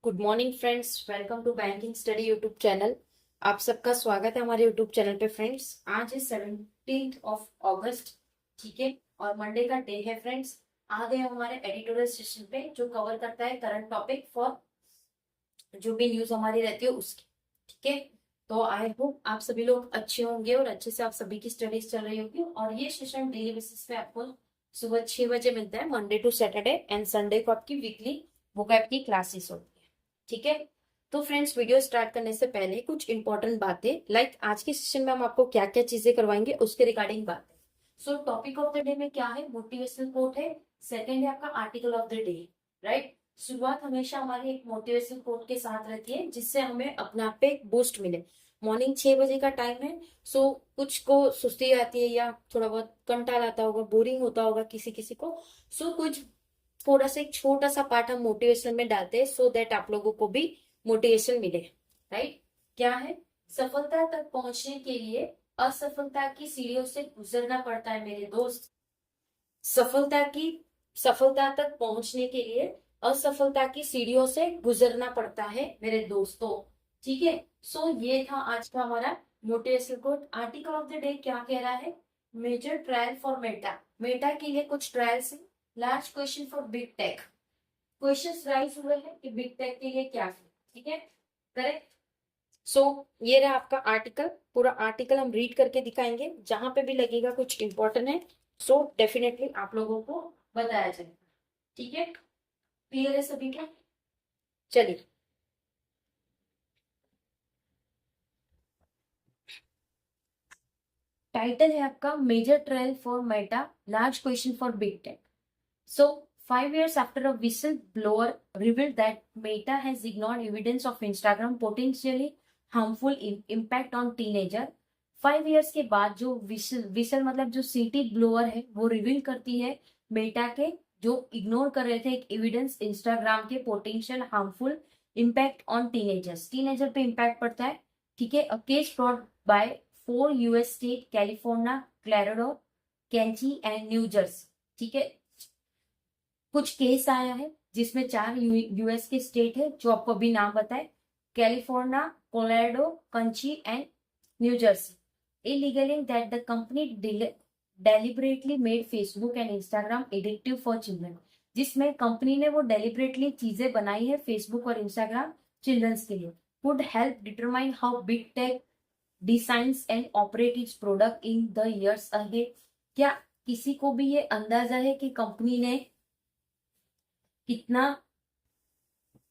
Good morning friends, welcome to banking study YouTube channel. आप सबका स्वागत है हमारे यूट्यूब चैनल पे। फ्रेंड्स, आज है 17 ऑफ अगस्त, ठीक है, और मंडे का डे है। फ्रेंड्स, आ गए हमारे एडिटोरियल सेशन पे जो कवर करता है करंट टॉपिक फॉर जो भी न्यूज हमारी रहती है उसकी, ठीक है। तो आई होप आप सभी लोग अच्छे होंगे और अच्छे से आप सभी की स्टडीज चल रही होगी। और ये सेशन डेली बेसिस पे आपको सुबह 6 बजे मिलता है, Monday to Saturday, and Sunday को आपकी वीकली वोकैब की क्लासेस होती है, ठीक है। तो फ्रेंड्स, वीडियो स्टार्ट करने से पहले कुछ इंपॉर्टेंट बातें, लाइक आज के सेशन में हम आपको क्या क्या चीजें करवाएंगे उसके रिगार्डिंग बातें। सो टॉपिक ऑफ द डे में क्या है? मोटिवेशनल कोट है। सेकंड है आपका article of the day, right. शुरुआत हमेशा हमारी एक मोटिवेशनल कोट के साथ रहती है जिससे हमें अपने आप पे एक बूस्ट मिले। मॉर्निंग 6 बजे का टाइम है। सो कुछ को सुस्ती आती है या थोड़ा बहुत कंटाल आता होगा, बोरिंग होता होगा किसी किसी को। सो कुछ थोड़ा सा एक छोटा सा पार्ट हम मोटिवेशन में डालते हैं सो दैट आप लोगों को भी मोटिवेशन मिले, राइट। क्या है? सफलता तक पहुंचने के लिए असफलता की सीढ़ियों से गुजरना पड़ता है मेरे दोस्त। सफलता की सफलता तक पहुंचने के लिए असफलता की सीढ़ियों से गुजरना पड़ता है मेरे दोस्तों, ठीक है। सो ये था आज का हमारा motivational quote. Article of the day क्या कह रहा है? Major trial for Meta. Meta के लिए कुछ ट्रायल्स है। Large question for big tech. Questions rise हुए हैं कि बिग टेक के लिए क्या है, ठीक है, करेक्ट। सो ये रहा आपका आर्टिकल। पूरा आर्टिकल हम रीड करके दिखाएंगे, जहां पे भी लगेगा कुछ इंपॉर्टेंट है सो डेफिनेटली आप लोगों को बताया जाएगा, ठीक है। क्लियर है सभी का? चलिए, टाइटल है आपका major trial for Meta, large question for big tech. So, 5 years after a whistleblower revealed that Meta has ignored evidence of Instagram potentially harmful impact on teenager, 5 years के बाद जो विसल मतलब जो सिटी ब्लोअर है वो reveal करती है Meta के जो इग्नोर कर रहे थे एक एविडेंस इंस्टाग्राम के potential harmful impact on teenagers. Teenager पे इम्पैक्ट पड़ता है, ठीक है। A case brought by 4 US state, California, Colorado, कैंची एंड न्यू जर्सी, ठीक है। कुछ केस आया है जिसमें 4 यूएस के स्टेट है जो आपको अभी नाम बताए, California, Colorado, Kanchi and new Jersey. illegally that the company deliberately made Facebook and Instagram addictive for children, जिसमें कंपनी ने वो डेलिबरेटली चीजें बनाई है फेसबुक और इंस्टाग्राम चिल्ड्रंस के लिए। would help determine how big tech designs and operate its product in the years ahead। क्या किसी को भी ये अंदाजा है कि कंपनी ने कितना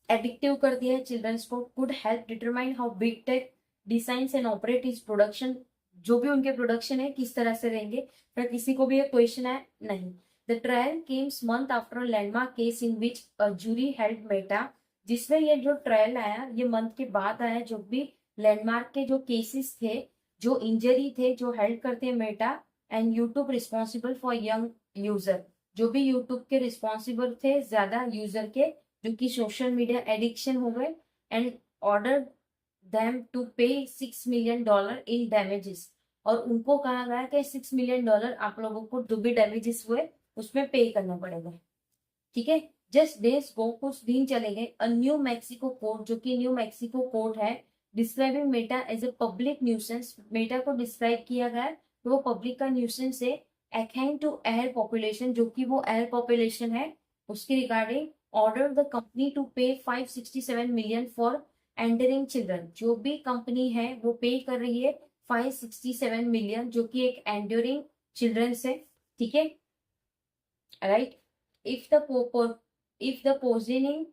एडिक्टिव कर दिया है चिल्ड्रंस को? Could help determine how big tech designs and operate is production, जो भी उनके प्रोडक्शन है किस तरह से रहेंगे। पर किसी को भी ये क्वेश्चन है नहीं। The trial comes month after landmark case in which a jury held Meta, जिसमें ये जो ट्रायल आया ये मंथ के बाद आया, जो भी लैंडमार्क के जो केसेस थे, जो इंजरी थे, जो हेल्ड करते हैं Meta and YouTube responsible for young user, जो भी यूट्यूब के रिस्पॉन्सिबल थे ज्यादा यूजर के जो कि सोशल मीडिया एडिक्शन हो गए, एंड ऑर्डर देम टू पे $6 million इन डैमेजेस। और उनको कहा गया कि $6 million आप लोगों को जो भी डैमेजेस हुए उसमें पे करना पड़ेगा, ठीक है। जस्ट डेज गो, कुछ दिन चले गए, अ न्यू मैक्सिको कोर्ट, जो कि न्यू मैक्सिको कोर्ट है, describing Meta as a public nuisance. Meta को डिस्क्राइब किया गया तो वो पब्लिक का न्यूसेंस है। अकॉर्डिंग टू एयर पॉपुलेशन, जो कि वो एयर पॉपुलेशन है उसकी regarding order the company to pay 567 million for एंडरिंग children. जो भी कंपनी है वो पे कर रही है 567 million, जो कि एक एंडरिंग चिल्ड्रन है, ठीक है, right. if the if the positioning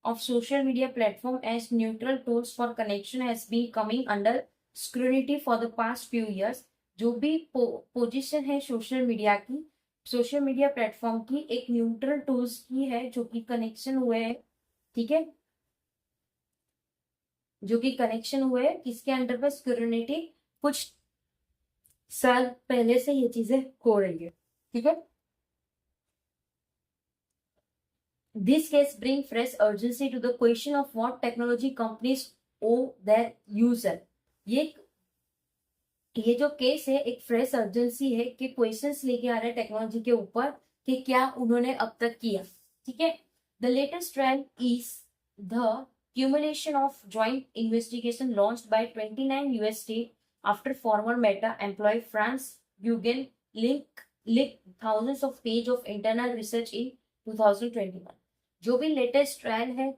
of social media platform as neutral tools for connection has been coming under scrutiny for the past few years, जो भी पोजीशन है सोशल मीडिया की, सोशल मीडिया प्लेटफॉर्म की एक neutral tools की है जो कि कनेक्शन हुए हैं, ठीक है, जो कि कनेक्शन हुए हैं किसके अंडर पे? स्क्रूटिनी। कुछ साल पहले से ये चीजें हो रही है, ठीक है। This case brings fresh urgency to the question of what technology companies owe their user। ये जो केस है एक फ्रेश अर्जेंसी है कि क्वेश्चंस लेके आ रहे हैं टेक्नोलॉजी के ऊपर कि क्या उन्होंने अब तक किया, ठीक है। The latest trend is the Cumulation of joint investigation launched by 29 US states after former Meta employee Franz Haugen leaked thousands of pages of internal research in 2021. जो भी लेटेस्ट ट्रायल है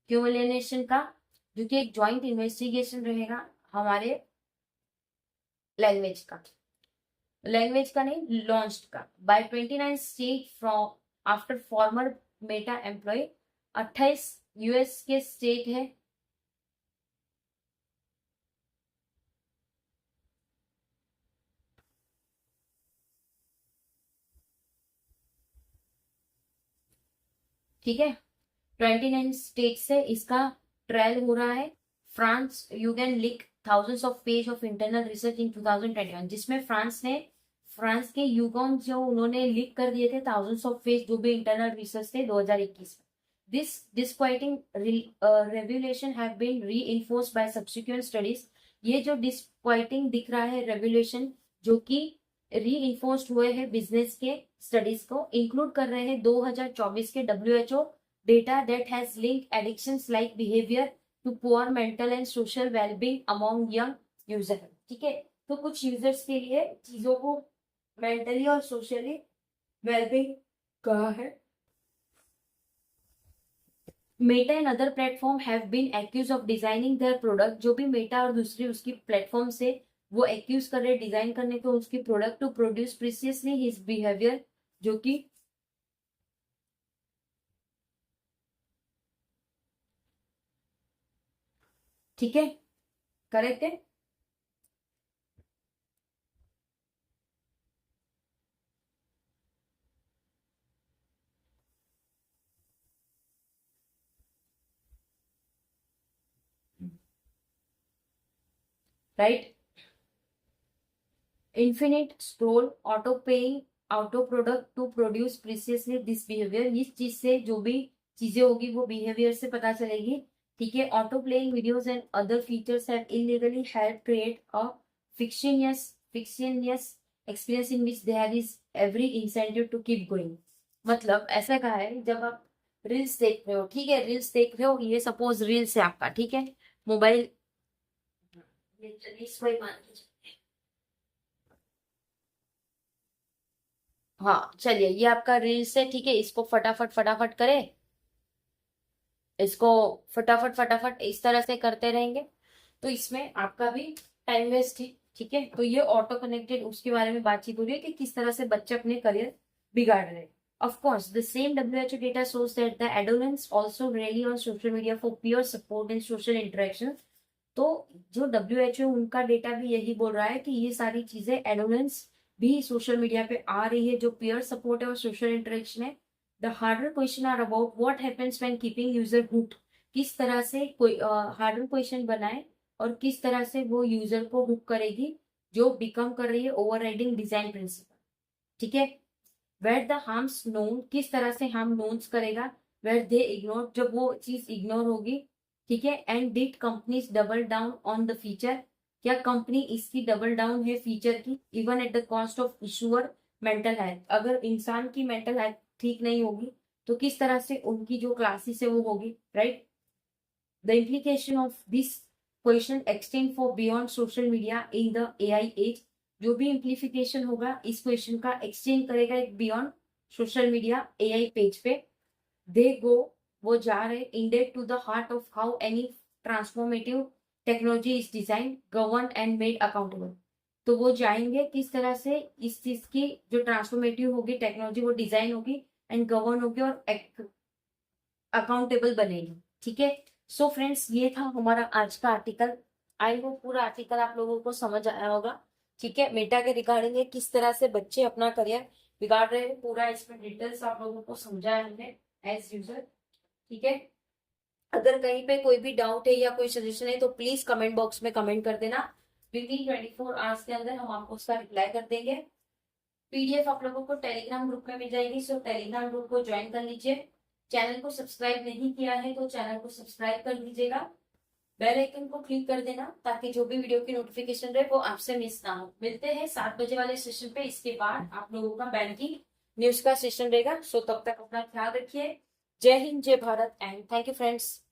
क्यूमुलेशन का, जो कि एक ज्वाइंट इन्वेस्टिगेशन रहेगा हमारे language का नहीं, लॉन्च का by 29 state from after former Meta employ. 28 US के स्टेट है, ठीक है। 29 स्टेट से इसका ट्रायल हो रहा है। France Eugene leak thousands of page of internal research in 2021, जिसमें फ्रांस के यूगोन जो उन्होंने लीक कर दिए थे thousands of page जो भी इंटरनल रिसर्च थे 2021 में। This disquieting revelation have been reinforced by subsequent studies। ये जो disquieting दिख रहा है रेवल्यूशन जो कि रीइंफोर्स्ड हुए हैं बिजनेस के स्टडीज को, इंक्लूड कर रहे हैं 2024 के WHO data that has linked addictions like behaviour to poor mental and social wellbeing among young user. ठीक है, तो कुछ यूजर्स के लिए चीजों को मेंटली और सोशली वेलबींग कहा है। Meta and other platform have been accuse of designing their product. जो भी मेटा और दूसरी उसकी प्लेटफॉर्म से वो एक्यूज कर रहे डिजाइन करने को उसकी product to produce precisely his behaviour, जो कि ठीक है, करेक्ट है। Right, infinite scroll auto paying auto product to produce precisely this behaviour. इस चीज से जो भी चीजें होगी वो बिहेवियर से पता चलेगी। ठीक है, auto playing videos and other features have illegally help create a fictitious experience in which there is every incentive to keep going. मतलब ऐसा कहा है, जब आप रील्स देख रहे हो, ठीक है, रील्स देख रहे हो, ये सपोज रील्स है आपका, ठीक है, मोबाइल हाँ चलिए, ये आपका रील्स है, ठीक है, इसको फटाफट फटाफट करे, इसको फटाफट फटाफट इस तरह से करते रहेंगे तो इसमें आपका भी टाइम वेस्ट है। ठीक है, तो ये ऑटो कनेक्टेड उसके बारे में बातचीत हो रही है कि किस तरह से बच्चे अपने करियर बिगाड़ रहे हैं। Of course, the same WHO data shows that the adolescents also rely on social media for peer support and social interaction। तो जो WHO उनका डेटा भी यही बोल रहा है कि ये सारी चीजें एडोलेंस भी सोशल मीडिया पे आ रही है, जो पीयर सपोर्ट है और सोशल इंटरेक्शन है। The harder question are about what happens when keeping user hooked. किस तरह से कोई हार्डर क्वेश्चन बनाए और किस तरह से वो यूजर को हुक करेगी, जो बिकम कर रही है ओवरराइडिंग डिजाइन प्रिंसिपल। ठीक है, वेयर द हार्म्स नोन, किस तरह से हार्म नोन्स करेगा, वेयर दे इग्नोर, जब वो चीज इग्नोर होगी। ठीक है, and did companies double down on the feature, क्या कंपनी इसकी डबल डाउन है फीचर की, even at the cost of issuer mental health. अगर इंसान की मेंटल हेल्थ ठीक नहीं होगी तो किस तरह से उनकी जो क्लासेस है वो होगी, right. The implication of this question extend for beyond social media in the AI age. जो भी इम्प्लीफिकेशन होगा इस क्वेश्चन का एक्सटेंड करेगा एक beyond social media AI page पे। दे गो, वो जा रहे indeed to the heart of how any transformative technology is design govern and made accountable. तो वो जाएंगे किस तरह से इस चीज की जो ट्रांसफॉर्मेटिव होगी टेक्नोलॉजी वो डिजाइन होगी एंड गवर्न होगी और अकाउंटेबल बनेगी। ठीक है, सो फ्रेंड्स ये था हमारा आज का आर्टिकल। आई होप पूरा आर्टिकल आप लोगों को समझ आया होगा। ठीक है, मेटा के रिगार्डिंग किस तरह से बच्चे अपना करियर बिगाड़ रहे हैं, पूरा इसमें डिटेल्स आप लोगों को समझाया हमने एज यूजर। ठीक है, अगर कहीं पे कोई भी डाउट है या कोई सजेशन है तो प्लीज कमेंट बॉक्स में कमेंट कर देना। विद इन 24 आवर्स के अंदर हम आपको उसका रिप्लाई कर देंगे। पीडीएफ आप लोगों को टेलीग्राम ग्रुप में मिल जाएगी, सो टेलीग्राम ग्रुप को ज्वाइन कर लीजिए। चैनल को सब्सक्राइब नहीं किया है तो चैनल को सब्सक्राइब कर लीजिएगा, बेल आइकन को क्लिक कर देना ताकि जो भी वीडियो की नोटिफिकेशन रहे वो आपसे मिस ना हो। मिलते हैं 7 बजे वाले सेशन पे, इसके बाद आप लोगों का बैंकिंग न्यूज का सेशन रहेगा। सो तब तक अपना ख्याल रखिए। जय हिंद, जय Bharat and thank you friends.